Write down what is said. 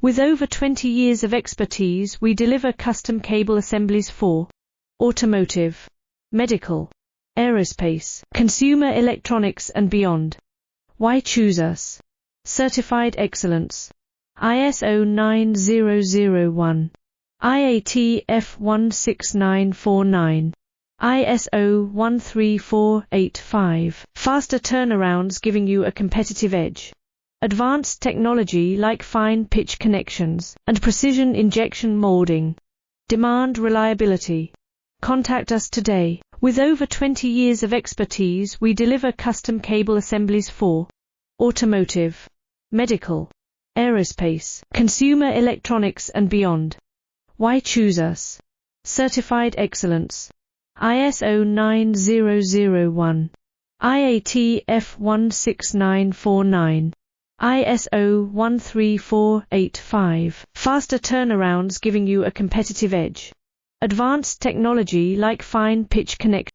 With over 20 years of expertise, we deliver custom cable assemblies for automotive, medical, aerospace, consumer electronics and beyond. Why choose us? Certified excellence. ISO 9001, IATF 16949, ISO 13485. Faster turnarounds giving you a competitive edge. Advanced technology like fine pitch connections and precision injection molding. Demand reliability. Contact us today. With over 20 years of expertise, we deliver custom cable assemblies for automotive, medical, aerospace, consumer electronics and beyond. Why choose us? Certified excellence. ISO 9001, IATF 16949, ISO 13485. Faster turnarounds giving you a competitive edge. Advanced technology like fine pitch connections.